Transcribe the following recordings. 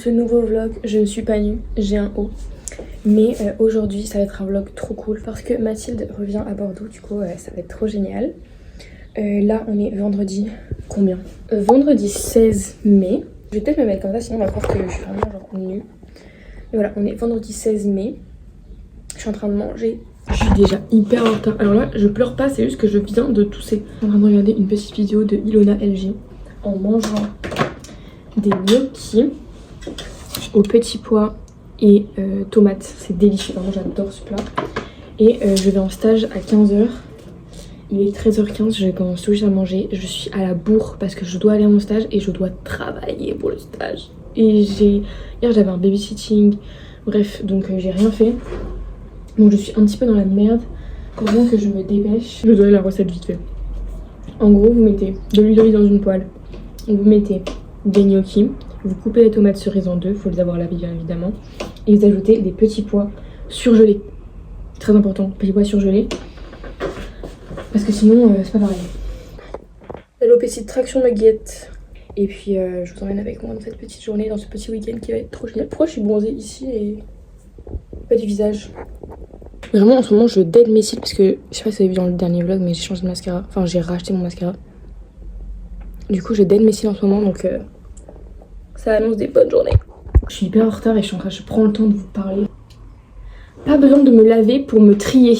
ce nouveau vlog, je ne suis pas nue, j'ai un haut. Mais aujourd'hui ça va être un vlog trop cool parce que Mathilde revient à Bordeaux, du coup ça va être trop génial. Là on est vendredi, combien vendredi 16 mai. Je vais peut-être me mettre comme ça sinon on va croire que je suis vraiment genre nue. Et voilà, on est vendredi 16 mai. Je suis en train de manger. Je suis déjà hyper en retard. Alors là, je pleure pas, c'est juste que je viens de tousser. Je suis en train de regarder une petite vidéo de Ilona LG en mangeant des gnocchis aux petits pois et tomates. C'est délicieux, vraiment j'adore ce plat. Et je vais en stage à 15h. Il est 13h15, je commence tout juste à manger. Je suis à la bourre parce que je dois aller à mon stage et je dois travailler pour le stage. Et hier j'avais un babysitting, bref, donc j'ai rien fait. Donc je suis un petit peu dans la merde. Faut bien que je me dépêche. Je vous donne la recette vite fait. En gros, vous mettez de l'huile d'olive dans une poêle. Vous mettez des gnocchis. Vous coupez les tomates cerises en deux. Faut les avoir lavées bien évidemment. Et vous ajoutez des petits pois surgelés. Très important, petits pois surgelés. Parce que sinon, c'est pas pareil. L'alopécie traction nuggets. Et puis je vous emmène avec moi dans cette petite journée, dans ce petit week-end qui va être trop génial. Pourquoi je suis bronzée ici et pas du visage? Vraiment en ce moment je dead mes cils parce que je sais pas si vous avez vu dans le dernier vlog mais j'ai changé de mascara. Enfin j'ai racheté mon mascara. Du coup je dead mes cils en ce moment donc ça annonce des bonnes journées. Je suis hyper en retard et je prends le temps de vous parler. Pas besoin de me laver pour me trier.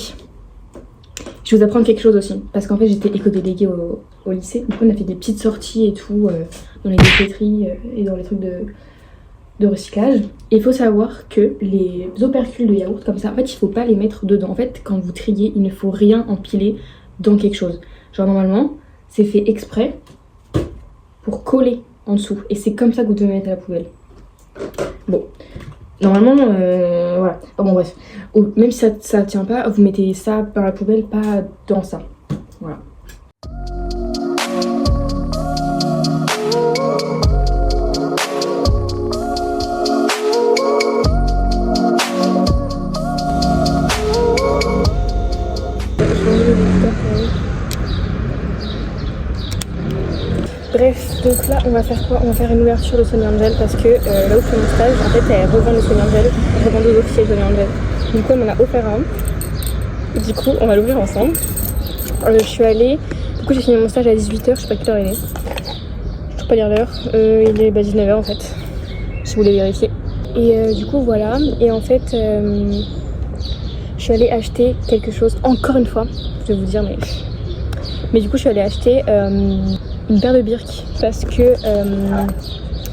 Je vais vous apprendre quelque chose aussi parce qu'en fait j'étais éco-déléguée au lycée. Du coup on a fait des petites sorties et tout dans les déchetteries et dans les trucs de recyclage. Et il faut savoir que les opercules de yaourt comme ça, en fait il faut pas les mettre dedans. En fait quand vous triez il ne faut rien empiler dans quelque chose. Genre normalement c'est fait exprès pour coller en dessous. Et c'est comme ça que vous devez mettre à la poubelle. Bon, normalement voilà. Bon bref, même si ça tient pas, vous mettez ça dans la poubelle, pas dans ça. Voilà. Bref, donc là on va faire quoi? On va faire une ouverture de Sony Angel parce que là où je fais mon stage, en fait elle revend le Sony Angel, elle revend deux officiels Sony Angel. Du coup elle m'en a offert un. Du coup on va l'ouvrir ensemble. Je suis allée, du coup j'ai fini mon stage à 18h, je sais pas quelle heure il est. Je peux pas lire l'heure, il est 19h en fait, si vous voulez vérifier. Et du coup voilà, et en fait je suis allée acheter quelque chose, encore une fois, je vais vous dire mais du coup je suis allée acheter une paire de birks parce que ça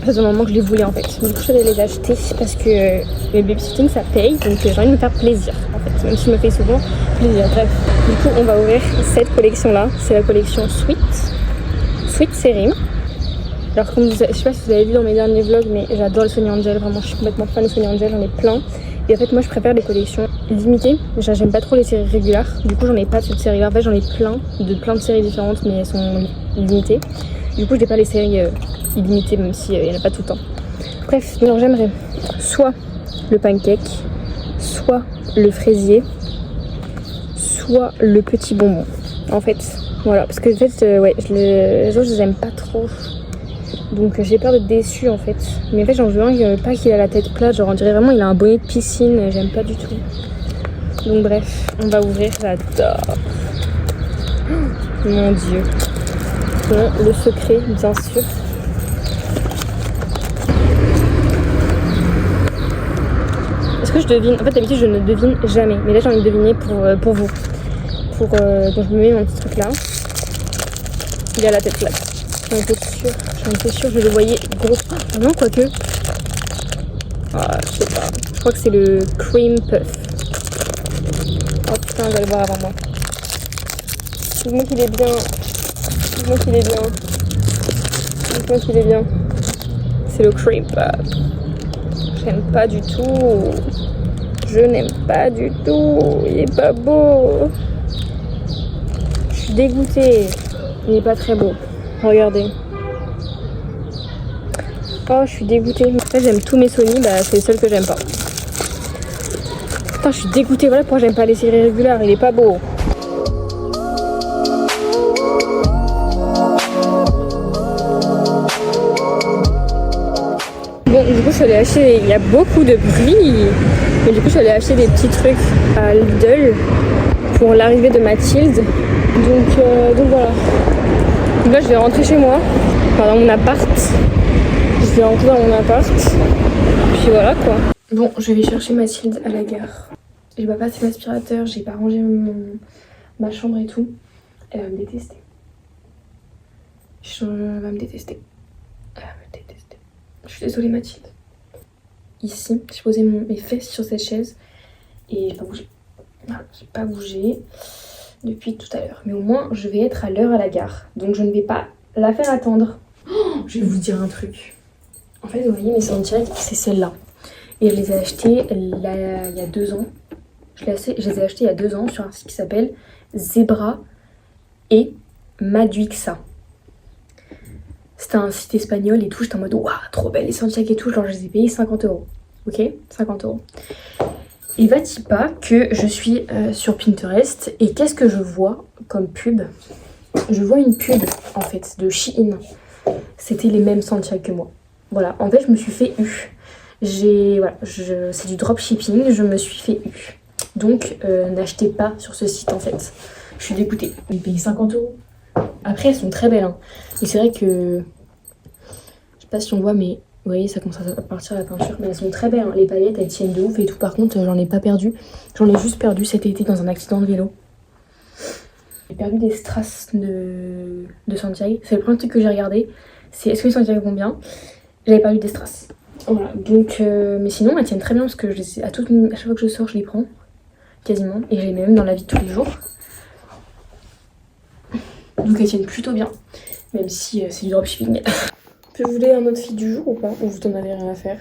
faisait un moment que je les voulais en fait. Du coup je suis allée les acheter parce que le babysitting ça paye, donc j'ai envie de me faire plaisir en fait, même si je me fais souvent plaisir. Bref, du coup on va ouvrir cette collection là, c'est la collection Sweet Série. Alors comme je sais pas si vous avez vu dans mes derniers vlogs mais j'adore les Sony Angel, vraiment je suis complètement fan des Sony Angel, j'en ai plein. Et en fait moi je préfère les collections limitées, j'aime pas trop les séries régulières, du coup j'en ai pas de cette série là, en fait j'en ai plein de séries différentes mais elles sont limitées. Du coup je n'ai pas les séries illimitées même si il n'y en a pas tout le temps. Bref, alors j'aimerais soit le pancake, soit le fraisier, soit le petit bonbon. En fait, voilà, parce que en fait ouais, les autres je les aime pas trop. Donc j'ai peur d'être déçue en fait. Mais en fait j'en veux un, pas qu'il a la tête plate, genre on dirait vraiment il a un bonnet de piscine, j'aime pas du tout. Donc bref, on va ouvrir, j'adore. Oh, mon dieu. Bon, le secret bien sûr. Est-ce que je devine? En fait d'habitude je ne devine jamais. Mais là j'ai envie de deviner pour vous. Donc je me mets mon petit truc là. Il a la tête plate. J'en étais sûre, je le voyais gros. Ah non, quoique. Ah, je sais pas. Je crois que c'est le cream puff. Oh putain, je vais le voir avant moi. Dis-moi qu'il est bien. Dis-moi qu'il est bien. Dis-moi qu'il est bien. C'est le cream puff. J'aime pas du tout. Je n'aime pas du tout. Il est pas beau. Je suis dégoûtée. Il est pas très beau. Regardez. Oh, je suis dégoûtée. En fait, j'aime tous mes Sony, bah c'est le seul que j'aime pas. Putain, je suis dégoûtée. Voilà pourquoi j'aime pas les séries régulières. Il est pas beau. Bon, Et du coup, je suis allée acheter, il y a beaucoup de bruit. Mais du coup, je suis allée acheter des petits trucs à Lidl pour l'arrivée de Mathilde. Donc voilà. Donc là, je vais rentrer chez moi, enfin dans mon appart. Je vais rentrer dans mon appart. Puis voilà quoi. Bon, je vais chercher Mathilde à la gare. J'ai pas passé l'aspirateur, j'ai pas rangé ma chambre et tout. Elle va me détester. Elle va me détester. Elle va me détester. Je suis désolée Mathilde. Ici, j'ai posé mes fesses sur cette chaise et j'ai pas bougé. Voilà, j'ai pas bougé depuis tout à l'heure. Mais au moins, je vais être à l'heure à la gare. Donc je ne vais pas la faire attendre. Oh, je vais vous dire un truc. En fait, vous voyez mes Santiago, c'est celle-là. Et je les ai achetées il y a 2 ans. Je les ai achetées il y a 2 ans sur un site qui s'appelle Zebra et Maduixa. C'était un site espagnol et tout. J'étais en mode waouh, trop belle les Santiago et tout. Genre, je les ai payées 50 €. Ok, 50 €. Et va-t-il pas que je suis sur Pinterest et qu'est-ce que je vois comme pub? Je vois une pub en fait de Shein. C'était les mêmes Santiago que moi. Voilà, en fait je me suis fait eu. Voilà, c'est du dropshipping, je me suis fait eu. Donc n'achetez pas sur ce site en fait. Je suis dégoûtée. J'ai payé 50 €. Après elles sont très belles hein. Et c'est vrai que je sais pas si on voit mais vous voyez ça commence à partir la peinture. Mais elles sont très belles hein. Les paillettes elles tiennent de ouf et tout. Par contre j'en ai pas perdu. J'en ai juste perdu cet été dans un accident de vélo. J'ai perdu des strass de Santiago. C'est le premier truc que j'ai regardé. C'est est-ce que les Santiago vont bien? J'avais perdu des strass. Voilà, donc mais sinon elles tiennent très bien parce que je les, à chaque fois que je sors je les prends quasiment et je les mets même dans la vie de tous les jours. Donc elles tiennent plutôt bien, même si c'est du dropshipping. Je voulais un outfit du jour ou pas? Ou vous en avez rien à faire?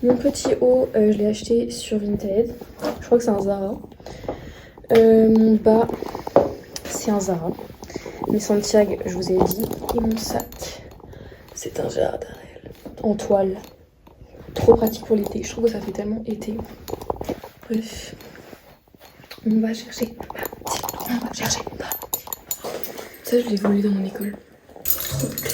Mon petit haut, je l'ai acheté sur Vinted. Je crois que c'est un Zara. Mon bas, c'est un Zara. Mes Santiago, je vous ai dit. Et mon sac, c'est un Gérard Darel en toile. Trop pratique pour l'été. Je trouve que ça fait tellement été. Bref. On va chercher. On va chercher. Ça, je l'ai volé dans mon école. Trop de clés.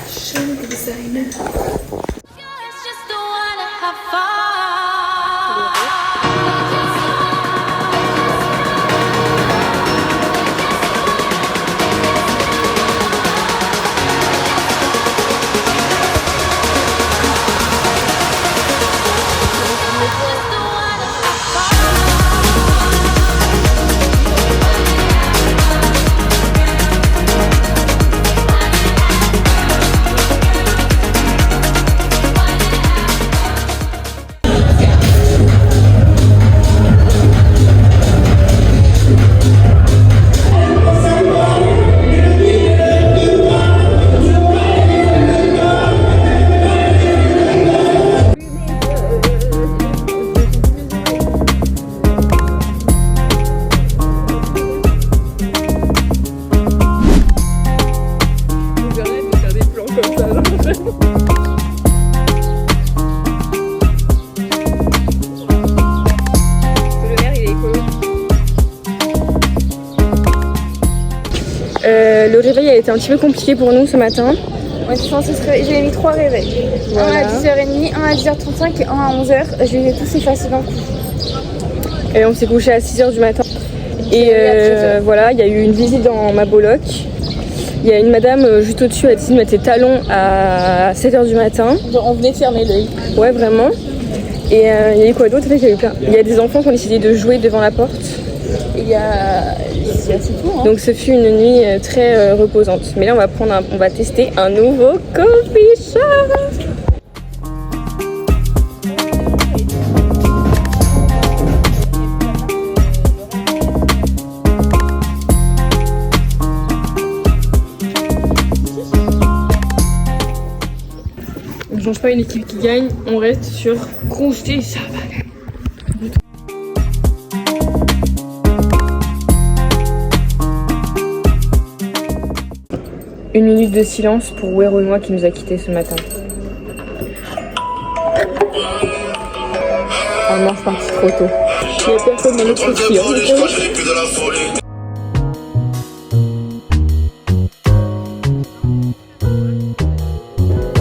Shiny designer. Le réveil a été un petit peu compliqué pour nous ce matin. J'ai mis 3 réveils. Voilà. Un à 10h30, un à 10h35 et un à 11h. Je les ai tous effacés d'un coup. Et on s'est couché à 6h du matin. Et voilà, il y a eu une visite dans ma coloc. Il y a une madame juste au-dessus, elle a décidé de mettre ses talons à 7h du matin. On venait de fermer l'œil. Ouais, vraiment. Et il y a eu quoi d'autre? Il y a des enfants qui ont décidé de jouer devant la porte. Et il y a... c'est tout, hein. Donc ce fut une nuit très reposante. Mais là on va tester un nouveau coffee shop. On ne change pas une équipe qui gagne, on reste sur Crousté Savane. Une minute de silence pour Wéronois qui nous a quittés ce matin. Ah, c'est parti trop tôt. Il y a personne dans l'autre ski.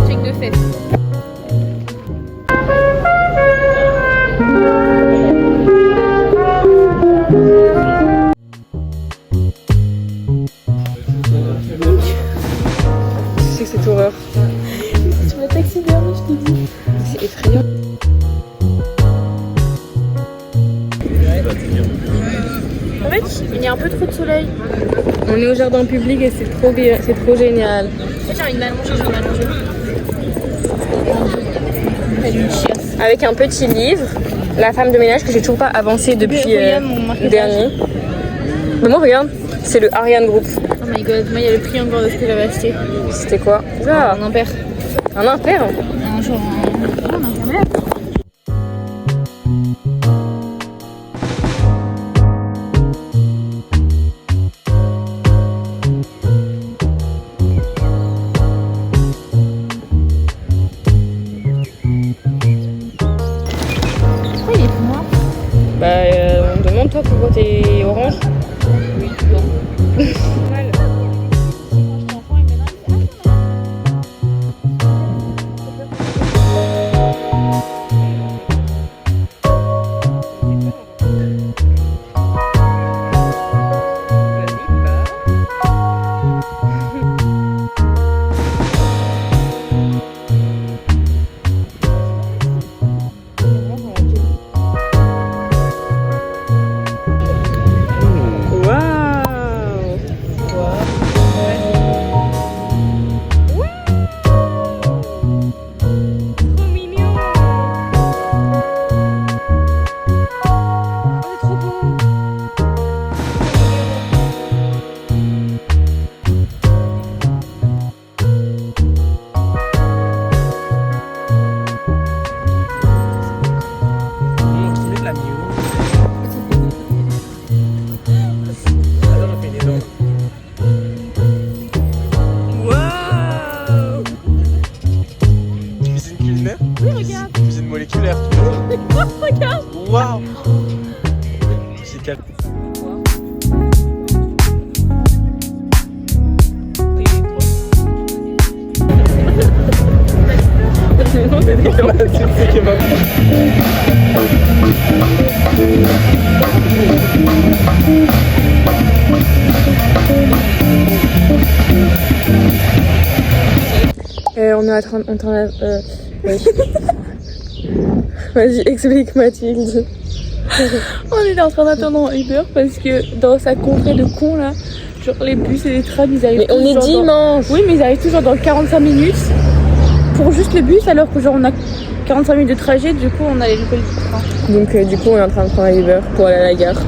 Check de fesses. C'est que cette horreur. Tu m'as taxidermie, je t'ai dit. C'est effrayant. En fait, il y a un peu trop de soleil. On est au jardin public et c'est trop bien, c'est trop génial. J'ai envie de m'allonger, j'ai envie de m'allonger. Elle est une chiasse. Avec un petit livre, La femme de ménage que j'ai toujours pas avancé depuis regarde mon marque-page. dernier. Mais moi regarde, c'est le Ariane Group. Oh my god, moi il y a le prix encore de ce que j'avais acheté. C'était quoi? Ah, Un impair. un impair. Un genre un impair. Pourquoi il est tout noir? Bah on me demande toi pourquoi t'es orange. Oui, tout blanc. Mal. Cuisine moléculaire. Regarde. Waouh. C'est calme. On est en train de... oui. Vas-y, explique Mathilde. On est en train d'attendre un Uber parce que dans sa contrée de con là, genre les bus et les trams ils arrivent. Mais on est dimanche. Oui, mais ils arrivent toujours dans 45 minutes pour juste le bus alors que genre on a 45 minutes de trajet, du coup on a les nouvelles du train. Donc du coup on est en train de prendre un Uber pour aller à la gare.